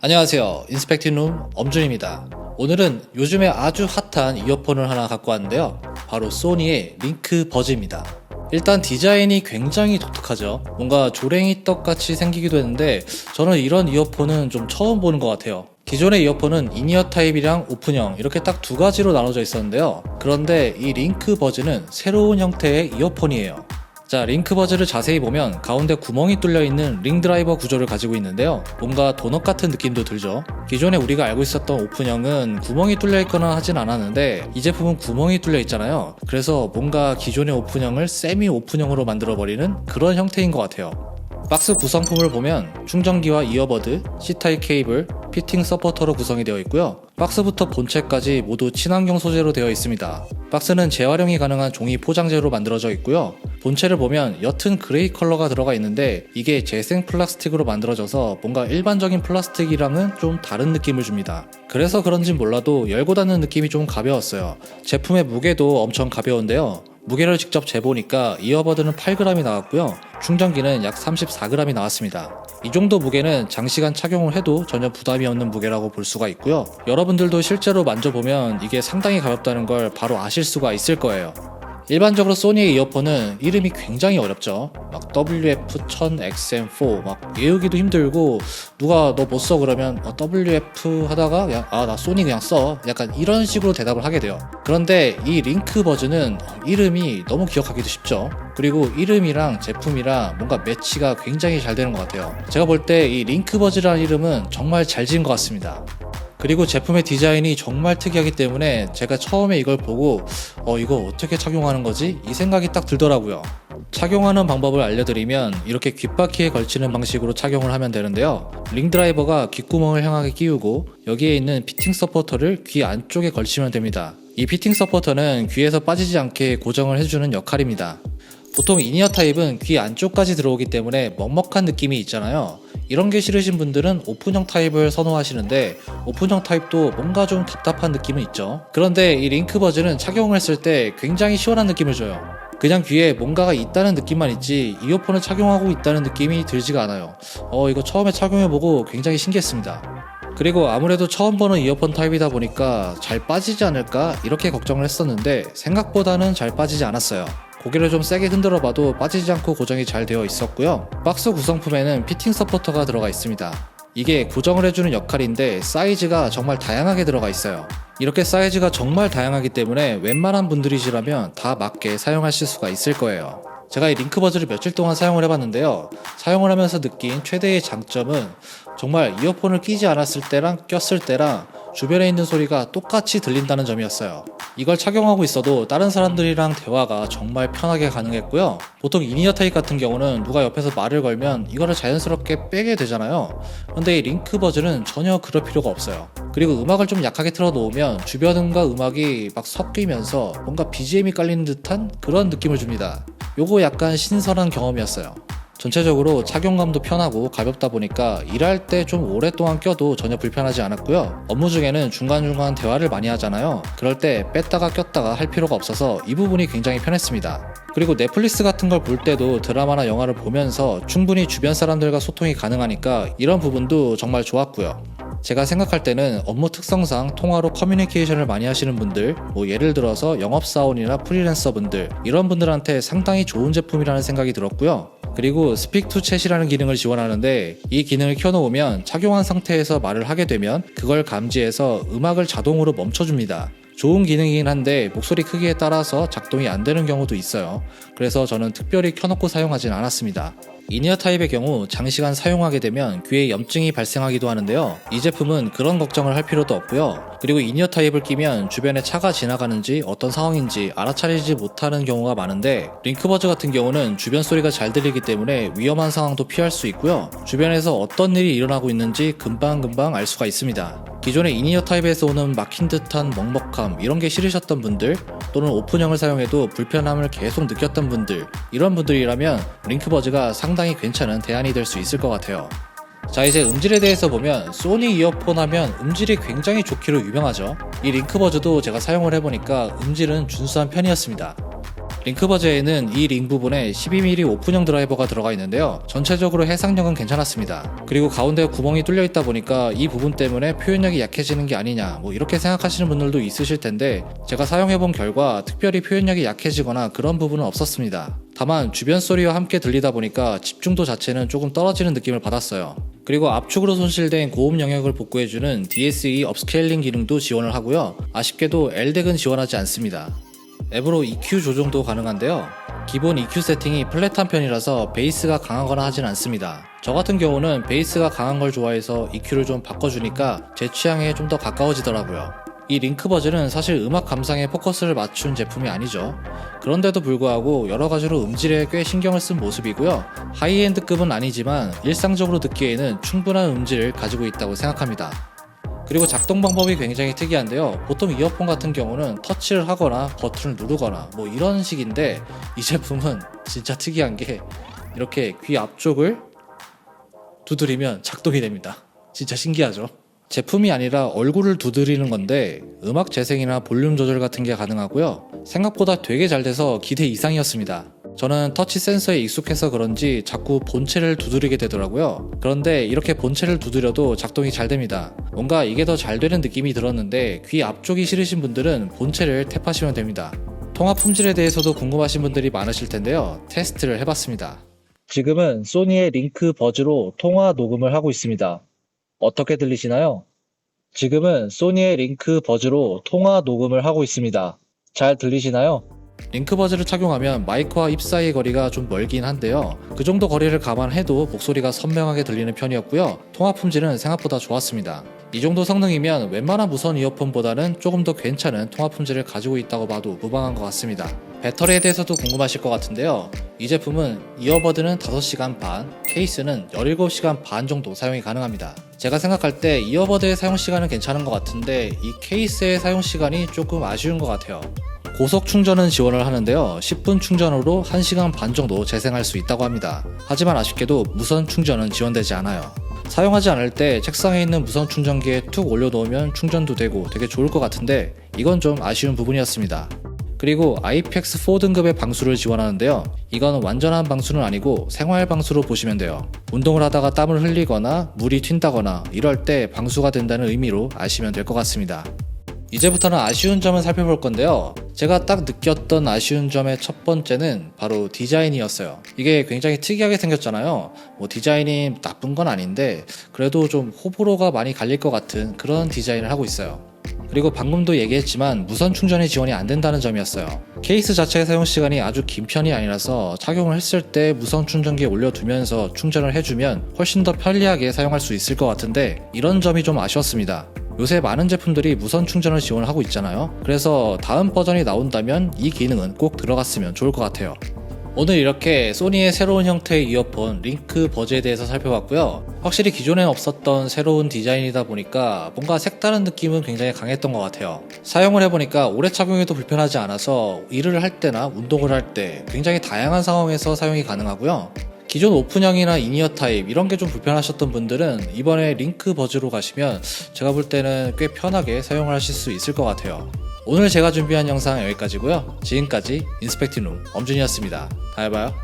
안녕하세요. 인스펙팅룸 엄준입니다. 오늘은 요즘에 아주 핫한 이어폰을 하나 갖고 왔는데요. 바로 소니의 링크 버즈입니다. 일단 디자인이 굉장히 독특하죠. 뭔가 조랭이 떡같이 생기기도 했는데 저는 이런 이어폰은 좀 처음 보는 것 같아요. 기존의 이어폰은 인이어 타입이랑 오픈형 이렇게 딱 두 가지로 나눠져 있었는데요. 그런데 이 링크 버즈는 새로운 형태의 이어폰이에요. 자, 링크 버즈를 자세히 보면 가운데 구멍이 뚫려 있는 링 드라이버 구조를 가지고 있는데요. 뭔가 도넛 같은 느낌도 들죠. 기존에 우리가 알고 있었던 오픈형은 구멍이 뚫려 있거나 하진 않았는데 이 제품은 구멍이 뚫려 있잖아요. 그래서 뭔가 기존의 오픈형을 세미 오픈형으로 만들어 버리는 그런 형태인 것 같아요. 박스 구성품을 보면 충전기와 이어버드, C타입 케이블, 피팅 서포터로 구성이 되어 있고요. 박스부터 본체까지 모두 친환경 소재로 되어 있습니다. 박스는 재활용이 가능한 종이 포장재로 만들어져 있고요. 본체를 보면 옅은 그레이 컬러가 들어가 있는데 이게 재생 플라스틱으로 만들어져서 뭔가 일반적인 플라스틱이랑은 좀 다른 느낌을 줍니다. 그래서 그런진 몰라도 열고 닫는 느낌이 좀 가벼웠어요. 제품의 무게도 엄청 가벼운데요. 무게를 직접 재보니까 이어버드는 8g이 나왔고요. 충전기는 약 34g이 나왔습니다. 이 정도 무게는 장시간 착용을 해도 전혀 부담이 없는 무게라고 볼 수가 있고요. 여러분들도 실제로 만져보면 이게 상당히 가볍다는 걸 바로 아실 수가 있을 거예요. 일반적으로 소니의 이어폰은 이름이 굉장히 어렵죠. 막 WF-1000XM4 막 외우기도 힘들고 누가 너 못 써 그러면 WF 하다가 그냥 나 소니 그냥 써 약간 이런 식으로 대답을 하게 돼요. 그런데 이 링크 버즈는 이름이 너무 기억하기도 쉽죠. 그리고 이름이랑 제품이랑 뭔가 매치가 굉장히 잘 되는 것 같아요. 제가 볼 때 이 링크 버즈라는 이름은 정말 잘 지은 것 같습니다. 그리고 제품의 디자인이 정말 특이하기 때문에 제가 처음에 이걸 보고 이거 어떻게 착용하는 거지? 이 생각이 딱 들더라고요. 착용하는 방법을 알려드리면 이렇게 귓바퀴에 걸치는 방식으로 착용을 하면 되는데요. 링 드라이버가 귓구멍을 향하게 끼우고 여기에 있는 피팅 서포터를 귀 안쪽에 걸치면 됩니다. 이 피팅 서포터는 귀에서 빠지지 않게 고정을 해주는 역할입니다. 보통 인이어 타입은 귀 안쪽까지 들어오기 때문에 먹먹한 느낌이 있잖아요. 이런 게 싫으신 분들은 오픈형 타입을 선호하시는데 오픈형 타입도 뭔가 좀 답답한 느낌은 있죠. 그런데 이 링크 버즈는 착용을 했을 때 굉장히 시원한 느낌을 줘요. 그냥 귀에 뭔가가 있다는 느낌만 있지 이어폰을 착용하고 있다는 느낌이 들지가 않아요. 이거 처음에 착용해보고 굉장히 신기했습니다. 그리고 아무래도 처음 보는 이어폰 타입이다 보니까 잘 빠지지 않을까 이렇게 걱정을 했었는데 생각보다는 잘 빠지지 않았어요. 고개를 좀 세게 흔들어 봐도 빠지지 않고 고정이 잘 되어 있었고요. 박스 구성품에는 피팅 서포터가 들어가 있습니다. 이게 고정을 해주는 역할인데 사이즈가 정말 다양하게 들어가 있어요. 이렇게 사이즈가 정말 다양하기 때문에 웬만한 분들이시라면 다 맞게 사용하실 수가 있을 거예요. 제가 이 링크 버즈를 며칠 동안 사용을 해봤는데요. 사용을 하면서 느낀 최대의 장점은 정말 이어폰을 끼지 않았을 때랑 꼈을 때랑 주변에 있는 소리가 똑같이 들린다는 점이었어요. 이걸 착용하고 있어도 다른 사람들이랑 대화가 정말 편하게 가능했고요. 보통 인이어 타입 같은 경우는 누가 옆에서 말을 걸면 이거를 자연스럽게 빼게 되잖아요. 그런데 이 링크 버즈는 전혀 그럴 필요가 없어요. 그리고 음악을 좀 약하게 틀어놓으면 주변음과 음악이 막 섞이면서 뭔가 BGM이 깔리는 듯한 그런 느낌을 줍니다. 요거 약간 신선한 경험이었어요. 전체적으로 착용감도 편하고 가볍다 보니까 일할 때 좀 오랫동안 껴도 전혀 불편하지 않았고요. 업무 중에는 중간중간 대화를 많이 하잖아요. 그럴 때 뺐다가 꼈다가 할 필요가 없어서 이 부분이 굉장히 편했습니다. 그리고 넷플릭스 같은 걸 볼 때도 드라마나 영화를 보면서 충분히 주변 사람들과 소통이 가능하니까 이런 부분도 정말 좋았고요. 제가 생각할 때는 업무 특성상 통화로 커뮤니케이션을 많이 하시는 분들, 예를 들어서 영업사원이나 프리랜서 분들, 이런 분들한테 상당히 좋은 제품이라는 생각이 들었고요. 그리고 스픽 투 챗이라는 기능을 지원하는데 이 기능을 켜놓으면 착용한 상태에서 말을 하게 되면 그걸 감지해서 음악을 자동으로 멈춰줍니다. 좋은 기능이긴 한데 목소리 크기에 따라서 작동이 안 되는 경우도 있어요. 그래서 저는 특별히 켜놓고 사용하진 않았습니다. 인이어 타입의 경우 장시간 사용하게 되면 귀에 염증이 발생하기도 하는데요. 이 제품은 그런 걱정을 할 필요도 없고요. 그리고 인이어 타입을 끼면 주변에 차가 지나가는지 어떤 상황인지 알아차리지 못하는 경우가 많은데 링크버즈 같은 경우는 주변 소리가 잘 들리기 때문에 위험한 상황도 피할 수 있고요. 주변에서 어떤 일이 일어나고 있는지 금방금방 알 수가 있습니다. 기존의 인이어 타입에서 오는 막힌 듯한 먹먹함 이런 게 싫으셨던 분들 또는 오픈형을 사용해도 불편함을 계속 느꼈던 분들 이런 분들이라면 링크버즈가 상당히 괜찮은 대안이 될 수 있을 것 같아요. 자, 이제 음질에 대해서 보면 소니 이어폰 하면 음질이 굉장히 좋기로 유명하죠. 이 링크버즈도 제가 사용을 해보니까 음질은 준수한 편이었습니다. 링크버즈에는 이 링 부분에 12mm 오픈형 드라이버가 들어가 있는데요. 전체적으로 해상력은 괜찮았습니다. 그리고 가운데 구멍이 뚫려 있다 보니까 이 부분 때문에 표현력이 약해지는 게 아니냐 이렇게 생각하시는 분들도 있으실 텐데, 제가 사용해본 결과 특별히 표현력이 약해지거나 그런 부분은 없었습니다. 다만 주변 소리와 함께 들리다 보니까 집중도 자체는 조금 떨어지는 느낌을 받았어요. 그리고 압축으로 손실된 고음 영역을 복구해주는 DSE 업스케일링 기능도 지원을 하고요. 아쉽게도 LDEC은 지원하지 않습니다. 앱으로 EQ 조정도 가능한데요. 기본 EQ 세팅이 플랫한 편이라서 베이스가 강하거나 하진 않습니다. 저 같은 경우는 베이스가 강한 걸 좋아해서 EQ를 좀 바꿔주니까 제 취향에 좀 더 가까워지더라고요. 이 링크버즈는 사실 음악 감상에 포커스를 맞춘 제품이 아니죠. 그런데도 불구하고 여러가지로 음질에 꽤 신경을 쓴 모습이고요. 하이엔드급은 아니지만 일상적으로 듣기에는 충분한 음질을 가지고 있다고 생각합니다. 그리고 작동 방법이 굉장히 특이한데요. 보통 이어폰 같은 경우는 터치를 하거나 버튼을 누르거나 이런 식인데, 이 제품은 진짜 특이한 게 이렇게 귀 앞쪽을 두드리면 작동이 됩니다. 진짜 신기하죠? 제품이 아니라 얼굴을 두드리는 건데 음악 재생이나 볼륨 조절 같은 게 가능하고요. 생각보다 되게 잘 돼서 기대 이상이었습니다. 저는 터치 센서에 익숙해서 그런지 자꾸 본체를 두드리게 되더라고요. 그런데 이렇게 본체를 두드려도 작동이 잘 됩니다. 뭔가 이게 더 잘 되는 느낌이 들었는데, 귀 앞쪽이 싫으신 분들은 본체를 탭하시면 됩니다. 통화 품질에 대해서도 궁금하신 분들이 많으실 텐데요. 테스트를 해봤습니다. 지금은 소니의 링크버즈로 통화 녹음을 하고 있습니다. 어떻게 들리시나요? 지금은 소니의 링크버즈로 통화 녹음을 하고 있습니다. 잘 들리시나요? 링크버즈를 착용하면 마이크와 입 사이의 거리가 좀 멀긴 한데요. 그 정도 거리를 감안해도 목소리가 선명하게 들리는 편이었고요. 통화 품질은 생각보다 좋았습니다. 이 정도 성능이면 웬만한 무선 이어폰보다는 조금 더 괜찮은 통화 품질을 가지고 있다고 봐도 무방한 것 같습니다. 배터리에 대해서도 궁금하실 것 같은데요. 이 제품은 이어버드는 5시간 반, 케이스는 17시간 반 정도 사용이 가능합니다. 제가 생각할 때 이어버드의 사용시간은 괜찮은 것 같은데 이 케이스의 사용시간이 조금 아쉬운 것 같아요. 고속 충전은 지원을 하는데요. 10분 충전으로 1시간 반 정도 재생할 수 있다고 합니다. 하지만 아쉽게도 무선 충전은 지원되지 않아요. 사용하지 않을 때 책상에 있는 무선 충전기에 툭 올려놓으면 충전도 되고 되게 좋을 것 같은데, 이건 좀 아쉬운 부분이었습니다. 그리고 IPX4 등급의 방수를 지원하는데요. 이건 완전한 방수는 아니고 생활 방수로 보시면 돼요. 운동을 하다가 땀을 흘리거나 물이 튄다거나 이럴 때 방수가 된다는 의미로 아시면 될 것 같습니다. 이제부터는 아쉬운 점을 살펴볼 건데요. 제가 딱 느꼈던 아쉬운 점의 첫 번째는 바로 디자인이었어요. 이게 굉장히 특이하게 생겼잖아요. 디자인이 나쁜 건 아닌데 그래도 좀 호불호가 많이 갈릴 것 같은 그런 디자인을 하고 있어요. 그리고 방금도 얘기했지만 무선 충전이 지원이 안 된다는 점이었어요. 케이스 자체의 사용 시간이 아주 긴 편이 아니라서 착용을 했을 때 무선 충전기에 올려두면서 충전을 해주면 훨씬 더 편리하게 사용할 수 있을 것 같은데, 이런 점이 좀 아쉬웠습니다. 요새 많은 제품들이 무선 충전을 지원을 하고 있잖아요. 그래서 다음 버전이 나온다면 이 기능은 꼭 들어갔으면 좋을 것 같아요. 오늘 이렇게 소니의 새로운 형태의 이어폰 링크버즈에 대해서 살펴봤고요. 확실히 기존엔 없었던 새로운 디자인이다 보니까 뭔가 색다른 느낌은 굉장히 강했던 것 같아요. 사용을 해보니까 오래 착용해도 불편하지 않아서 일을 할 때나 운동을 할 때 굉장히 다양한 상황에서 사용이 가능하고요. 기존 오픈형이나 인이어 타입 이런 게 좀 불편하셨던 분들은 이번에 링크버즈로 가시면 제가 볼 때는 꽤 편하게 사용을 하실 수 있을 것 같아요. 오늘 제가 준비한 영상 여기까지고요. 지금까지 인스펙팅룸 엄준이었습니다. 다음에 봐요.